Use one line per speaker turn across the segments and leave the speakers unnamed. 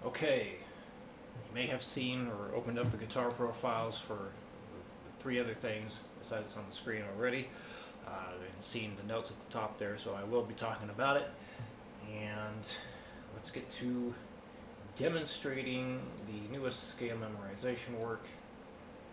Okay, you may have seen or opened up the guitar profiles for the three other things besides what's on the screen already, and seen the notes at the top there, so I will be talking about it. And let's get to demonstrating the newest scale memorization work,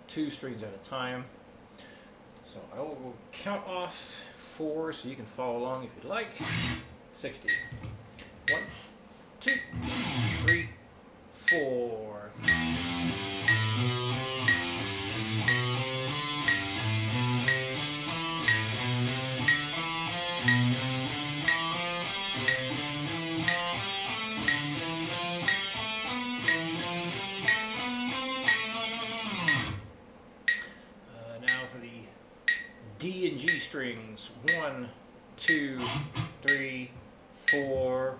two strings at a time. So I will count off 4 so you can follow along if you'd like. 60. 1, 2, 3, 4. Now for the D and G strings. 1, 2, 3, 4.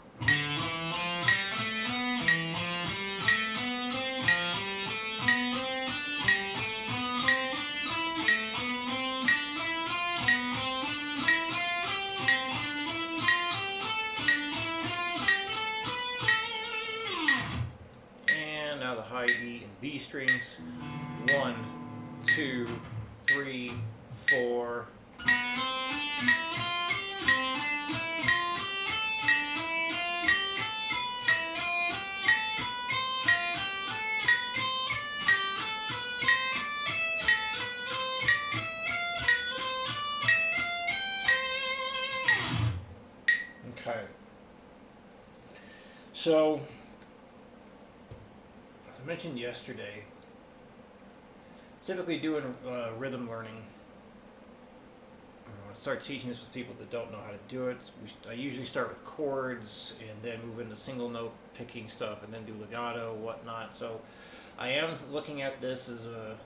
And now the high E and B strings. 1, 2, 3, 4. Okay. So, as I mentioned yesterday, typically doing rhythm learning, I start teaching this with people that don't know how to do it. I usually start with chords and then move into single note picking stuff and then do legato, whatnot. So I am looking at this as a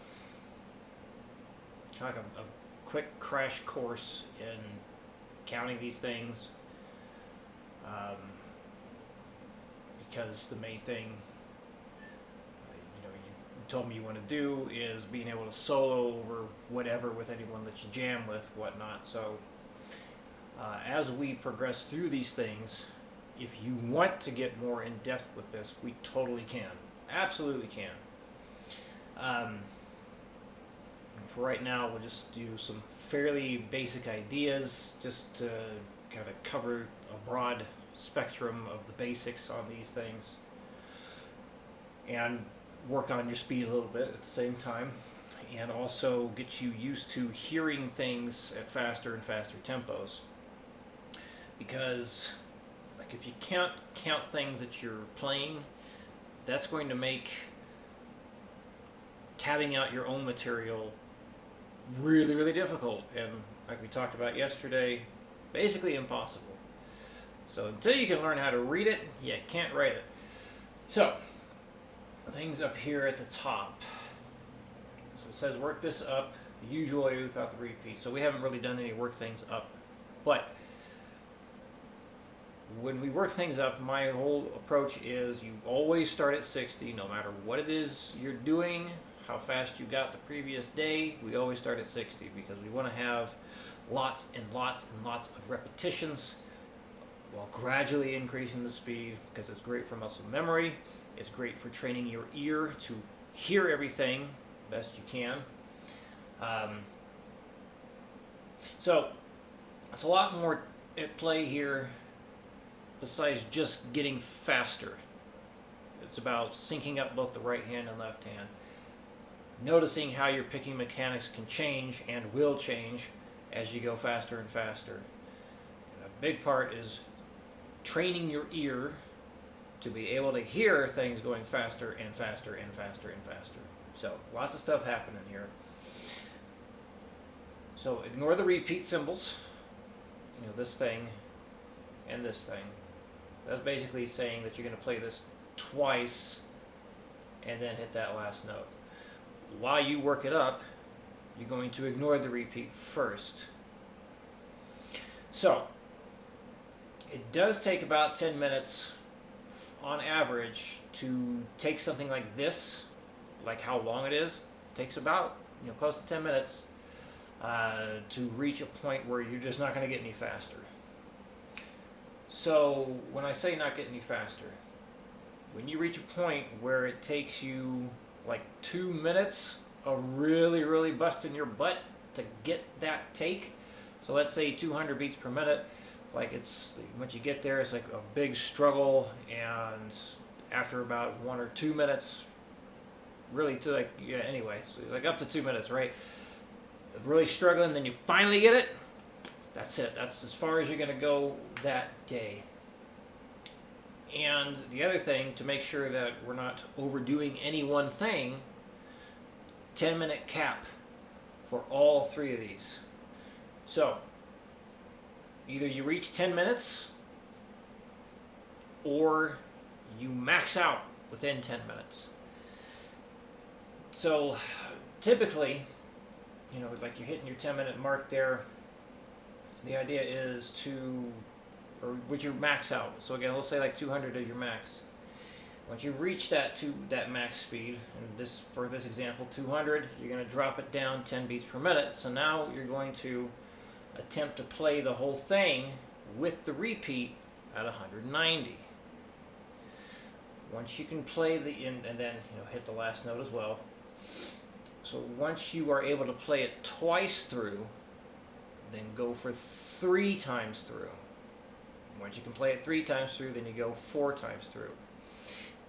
kind of a quick crash course in counting these things, because the main thing you told me you want to do is being able to solo over whatever with anyone that you jam with, whatnot. So as we progress through these things, if you want to get more in depth with this, we totally can, absolutely can. For right now, we'll just do some fairly basic ideas just to kind of cover a broad spectrum of the basics on these things and work on your speed a little bit at the same time, and also get you used to hearing things at faster and faster tempos. Because like if you can't count things that you're playing, that's going to make tabbing out your own material really, really difficult, and like we talked about yesterday, basically impossible. So until you can learn how to read it, you can't write it. So things up here at the top. So it says work this up the usual way without the repeat. So we haven't really done any work things up, but when we work things up, my whole approach is you always start at 60, no matter what it is you're doing, how fast you got the previous day. We always start at 60 because we want to have lots and lots and lots of repetitions while gradually increasing the speed, because it's great for muscle memory. It's great for training your ear to hear everything best you can. So it's a lot more at play here besides just getting faster. It's about syncing up both the right hand and left hand. Noticing how your picking mechanics can change and will change as you go faster and faster. And a big part is training your ear to be able to hear things going faster and faster and faster and faster. So lots of stuff happening here. So ignore the repeat symbols. This thing and this thing. That's basically saying that you're going to play this twice and then hit that last note. While you work it up, you're going to ignore the repeat first. So it does take about 10 minutes on average to take something like this, like how long it is. It takes about close to 10 minutes to reach a point where you're just not going to get any faster. So when I say not get any faster, when you reach a point where it takes you like 2 minutes of really, really busting your butt to get that take, so let's say 200 beats per minute, like it's, once you get there, it's like a big struggle, and after about 1 or 2 minutes, really to like, yeah, anyway, so like up to 2 minutes, right? Really struggling, then you finally get it. That's it. That's as far as you're going to go that day. And the other thing, to make sure that we're not overdoing any one thing, 10-minute cap for all 3 of these. So, either you reach 10 minutes or you max out within 10 minutes. So, typically, you know, like you're hitting your 10-minute mark there, the idea is to, or would you max out? So again, let's say like 200 is your max. Once you reach that max speed, and this, for this example, 200, you're going to drop it down 10 beats per minute. So now you're going to attempt to play the whole thing with the repeat at 190. Once you can play and then, you know, hit the last note as well. So once you are able to play it twice through, then go for 3 times through. Once you can play it 3 times through, then you go 4 times through.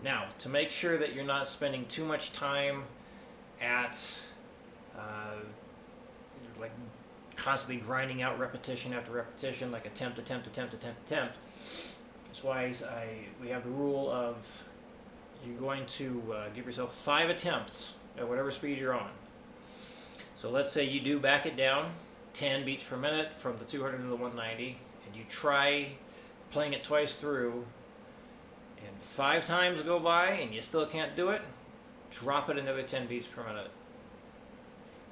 Now, to make sure that you're not spending too much time at like constantly grinding out repetition after repetition, like attempt. That's why we have the rule of you're going to give yourself 5 attempts at whatever speed you're on. So let's say you do back it down 10 beats per minute from the 200 to the 190, and you try playing it twice through, and 5 times go by and you still can't do it, drop it another 10 beats per minute.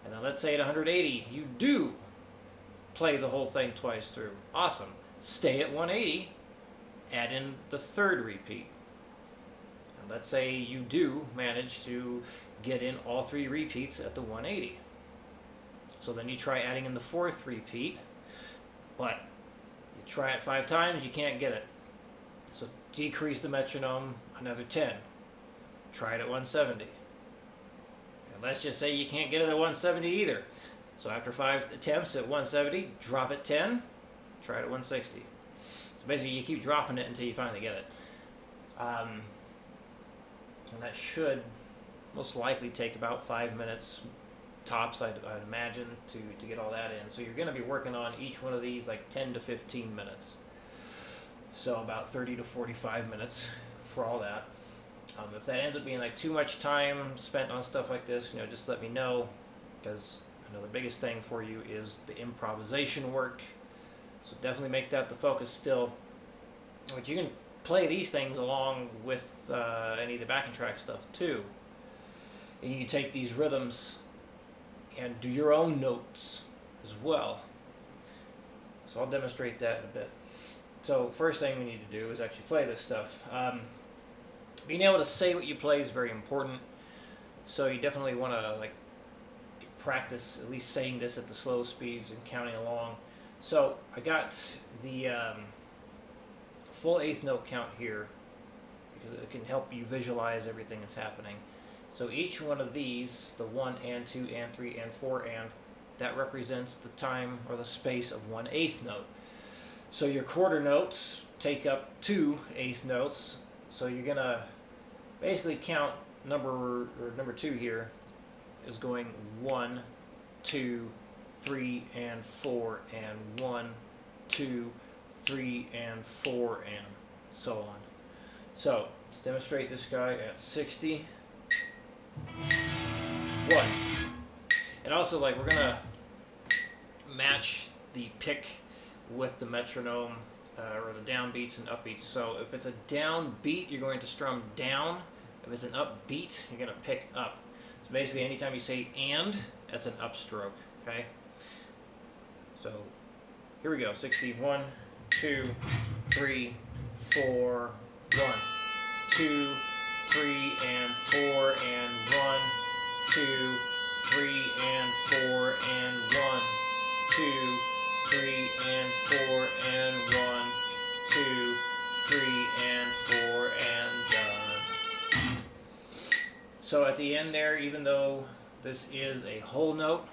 And then let's say at 180 you do play the whole thing twice through. Awesome. Stay at 180, add in the 3rd repeat. And let's say you do manage to get in all 3 repeats at the 180. So then you try adding in the 4th repeat, but you try it 5 times, you can't get it. So decrease the metronome another 10. Try it at 170. And let's just say you can't get it at 170 either. So after 5 attempts at 170, drop it 10, try it at 160. So basically you keep dropping it until you finally get it. And that should most likely take about 5 minutes tops, I'd imagine, to get all that in. So you're going to be working on each one of these like 10 to 15 minutes. So about 30 to 45 minutes for all that. If that ends up being like too much time spent on stuff like this, you know, just let me know, because I know the biggest thing for you is the improvisation work. So definitely make that the focus still. But you can play these things along with any of the backing track stuff too. And you can take these rhythms and do your own notes as well. So I'll demonstrate that in a bit. So first thing we need to do is actually play this stuff. Being able to say what you play is very important. So you definitely want to like practice at least saying this at the slow speeds and counting along. So I got the full 8th note count here because it can help you visualize everything that's happening. So each one of these, the 1 and 2 and 3 and 4 and, that represents the time or the space of 1/8 note. So your quarter notes take up 2 eighth notes. So you're gonna basically count number 2 here is going 1, 2, 3, and 4, and 1, 2, 3, and 4, and so on. So let's demonstrate this guy at 60. 1. And also, like, we're gonna match the pick with the metronome, or the downbeats and upbeats. So if it's a downbeat, you're going to strum down. If it's an upbeat, you're going to pick up. So basically, anytime you say and, that's an upstroke, okay? So here we go. 60. 1, 2, 3, 4, 1, 2, 3, and 4, and 1, 2, 3, and 4, and 1, 2, 3, and 4, and 1, 2, 3, and 4, and done. So at the end there, even though this is a whole note,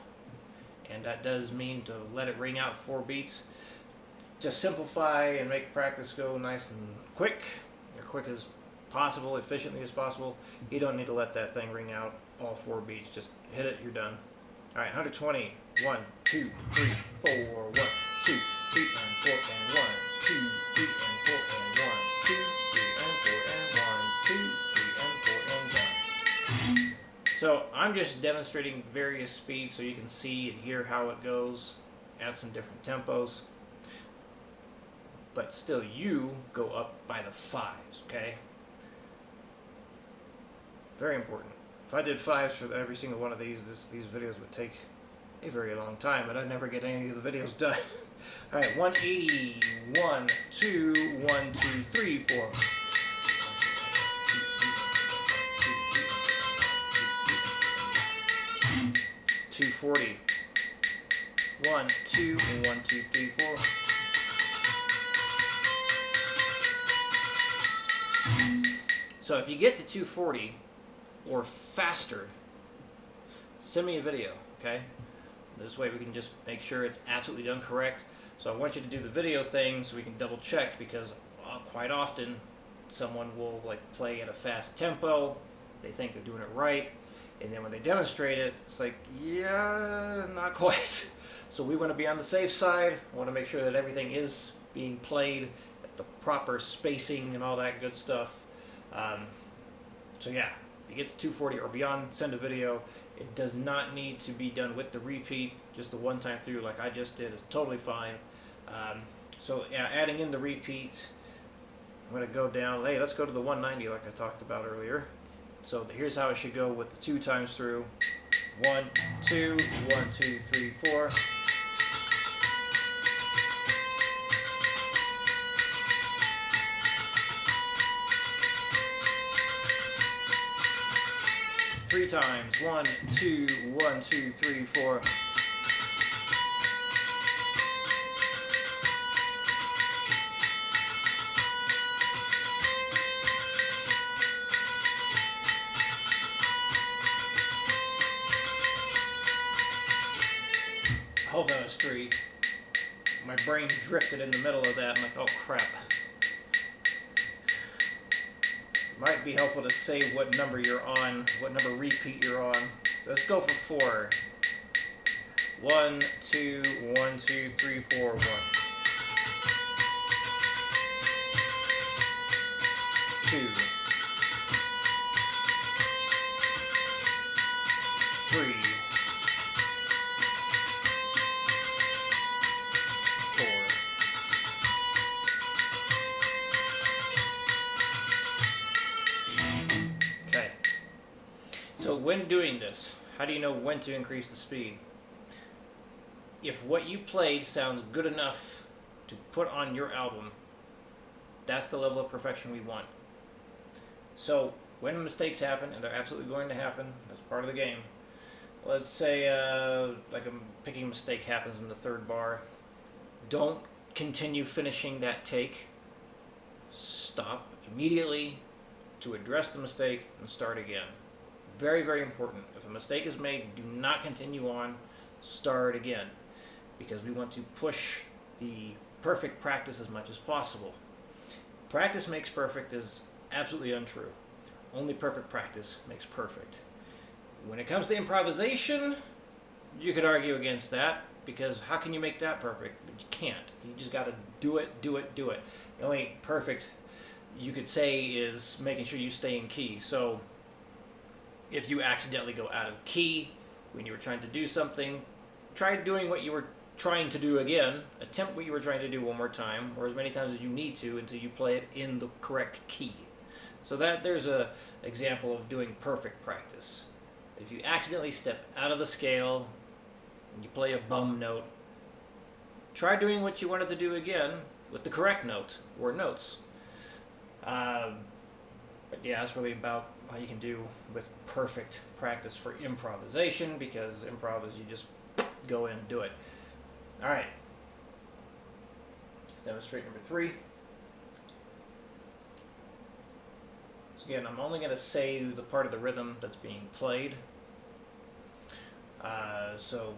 and that does mean to let it ring out 4 beats, just simplify and make practice go nice and quick, as quick as possible, efficiently as possible. You don't need to let that thing ring out all 4 beats. Just hit it, you're done. All right, 120. 1, 2, 3, 4. 1, 2, 3, and 4, and 1, 2, 3, and 4, and 1, 2, 3, and 4, and 1, 2, 3, and 4, and 1. So I'm just demonstrating various speeds so you can see and hear how it goes at some different tempos. But still, you go up by the 5s, okay? Very important. If I did 5s for every single one of these videos would take a very long time, but I'd never get any of the videos done. All right, 180, 1, 2, 1, 2, 3, 4. 240. 1, 2, 1, 2, 3, 4. So if you get to 240 or faster, send me a video, okay? This way we can just make sure it's absolutely done correct. So I want you to do the video thing so we can double check, because quite often someone will like play at a fast tempo, they think they're doing it right, and then when they demonstrate it, it's like, yeah, not quite. So we want to be on the safe side. We want to make sure that everything is being played at the proper spacing and all that good stuff. So yeah, if you get to 240 or beyond, send a video. It does not need to be done with the repeat. Just the one time through like I just did is totally fine. So yeah, adding in the repeat, I'm going to go down. Hey, let's go to the 190 like I talked about earlier. So here's how it should go with the 2 times through. 1, 2, 1, 2, 3, 4. Three times. 1, 2, 1, 2, 3, 4. I hope that was 3. My brain drifted in the middle of that. I'm like, oh crap. Might be helpful to say what number you're on, what number repeat you're on. Let's go for 4. 1, 2, 1, 2, 3, 4, 1. 2. 3. 4. Okay. So when doing this, how do you know when to increase the speed? If what you played sounds good enough to put on your album, that's the level of perfection we want. So when mistakes happen, and they're absolutely going to happen, that's part of the game. Let's say like a picking mistake happens in the 3rd bar. Don't continue finishing that take. Stop immediately to address the mistake and start again. Very, very important. If a mistake is made, do not continue on. Start again, because we want to push the perfect practice as much as possible. Practice makes perfect is absolutely untrue. Only perfect practice makes perfect. When it comes to improvisation, you could argue against that, because how can you make that perfect? But you can't. You just got to do it, do it, do it. The only perfect you could say is making sure you stay in key. So if you accidentally go out of key when you were trying to do something, try doing what you were trying to do again. Attempt what you were trying to do one more time, or as many times as you need to, until you play it in the correct key. So that there's a example of doing perfect practice. If you accidentally step out of the scale and you play a bum note, try doing what you wanted to do again with the correct note or notes. But yeah, that's really about how you can do with perfect practice for improvisation, because improv is you just go in and do it. All right. Let's demonstrate number 3. Again, I'm only going to say the part of the rhythm that's being played. So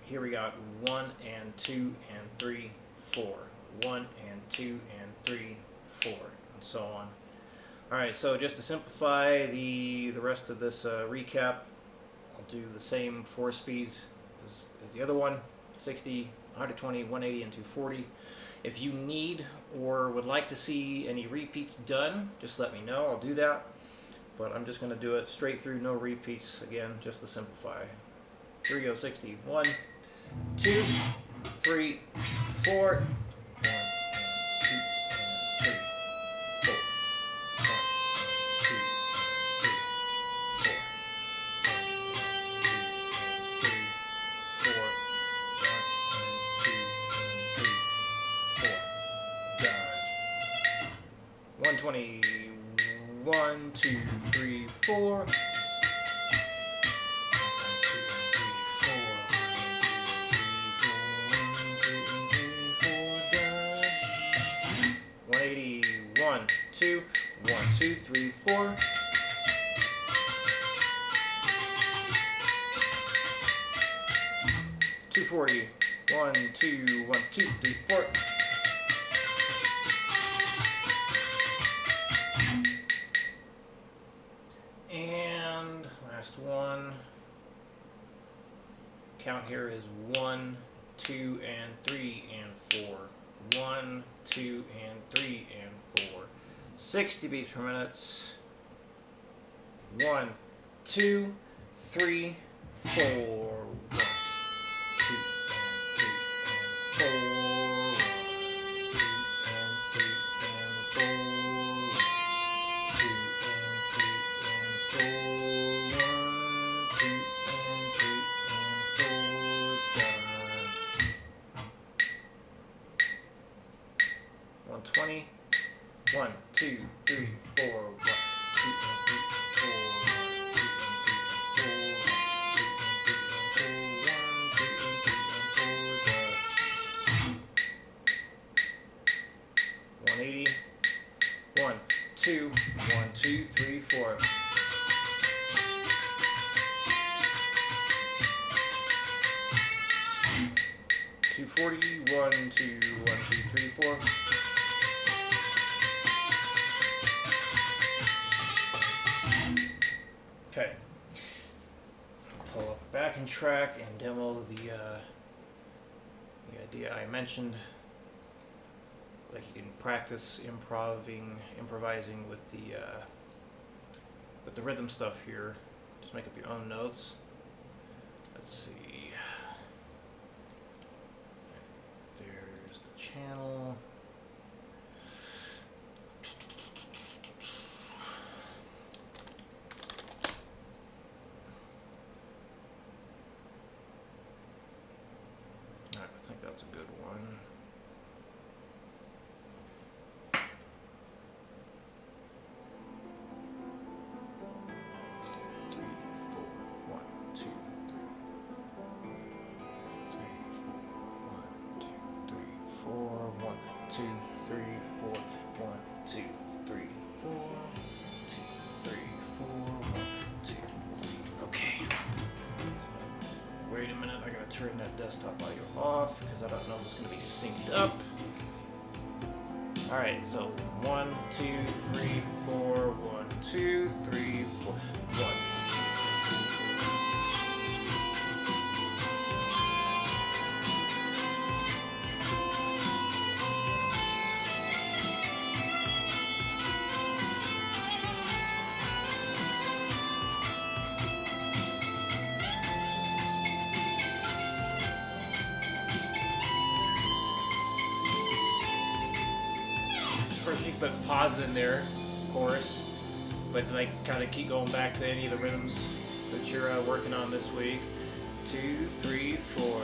here we got 1 and 2 and 3, 4. 1 and 2 and 3, 4, and so on. Alright, so just to simplify the rest of this recap, I'll do the same 4 speeds as the other one, 60, 120, 180, and 240. If you need or would like to see any repeats done, just let me know. I'll do that. But I'm just going to do it straight through, no repeats, again, just to simplify. Here we go, 60. 1, 2, 3, 4. 1, 2, 3, 4. 120, 1, 2, 3, 4. 180, 1, 2, 1, 2, 3, 4. 240, 1, 2, 1, 2, 3, 4. And last one. Count here is 1, 2, and 3, and 4. 1, 2, and 3, and 4. 60 beats per minute. 1, 2, 3, 4. 1, 2, and 3, and 4. 1, 2, and 3, and 4. 120, 1, 2, 3, 4, 1, 2, and 3, 4, 180, 1, 2, 1, 2, 3, 4. 240, 1, 2, 1, 2, 3, 4. Okay. Pull up a backing track and demo the idea I mentioned. Like you can practice improvising with the rhythm stuff here. Just make up your own notes. Let's see. There's the channel. Alright, I think that's a good one. Two, three, four, 1, 2, 3, 4, 2, 3, 4, 1, 2, 3. Okay. Wait a minute, I gotta turn that desktop audio off because I don't know if it's gonna be synced up. Alright, so 1, 2, 3, 4, 1, 2, 3, 4, 1. First you put pause in there, of course, but like kind of keep going back to any of the rhythms that you're working on this week. 2, 3, 4.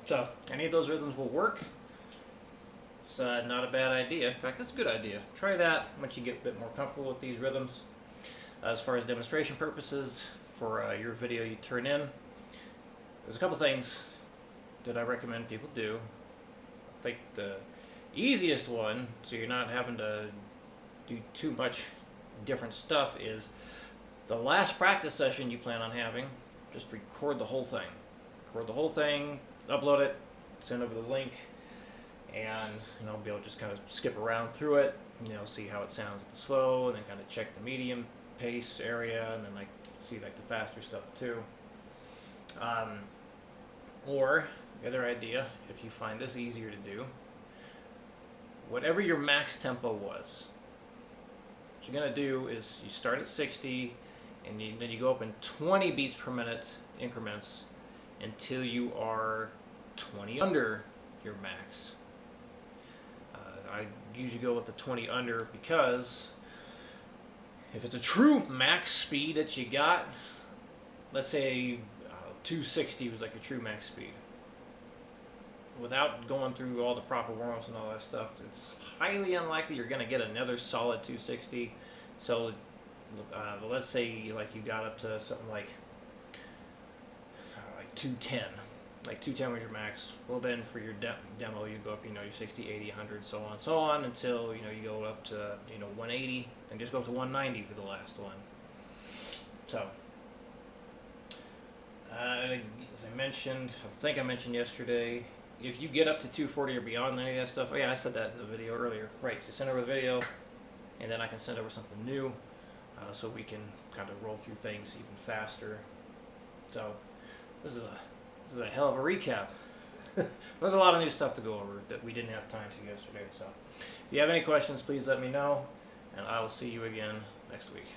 So any of those rhythms will work. It's not a bad idea. In fact, that's a good idea. Try that once you get a bit more comfortable with these rhythms. As far as demonstration purposes for your video you turn in, there's a couple things that I recommend people do. I think the easiest one, so you're not having to do too much different stuff, is the last practice session you plan on having, just record the whole thing. Record the whole thing, upload it, send over the link, and be able to just kind of skip around through it, see how it sounds at the slow, and then kind of check the medium pace area, and then see the faster stuff too. Or the other idea, if you find this easier to do, whatever your max tempo was, what you're going to do is you start at 60 and then you go up in 20 beats per minute increments until you are 20 under your max. I usually go with the 20 under because if it's a true max speed that you got, let's say 260 was like a true max speed, without going through all the proper warm-ups and all that stuff, it's highly unlikely you're going to get another solid 260. So let's say you got up to something like 210. Like 210 was your max. Well, then for your demo, you go up, your 60, 80, 100, so on, until, you go up to, 180, and just go up to 190 for the last one. So, as I mentioned, I think I mentioned yesterday, if you get up to 240 or beyond any of that stuff, oh yeah, I said that in the video earlier. Right, just send over the video, and then I can send over something new, so we can kind of roll through things even faster. So, this is a hell of a recap. There's a lot of new stuff to go over that we didn't have time to yesterday. So, if you have any questions, please let me know, and I will see you again next week.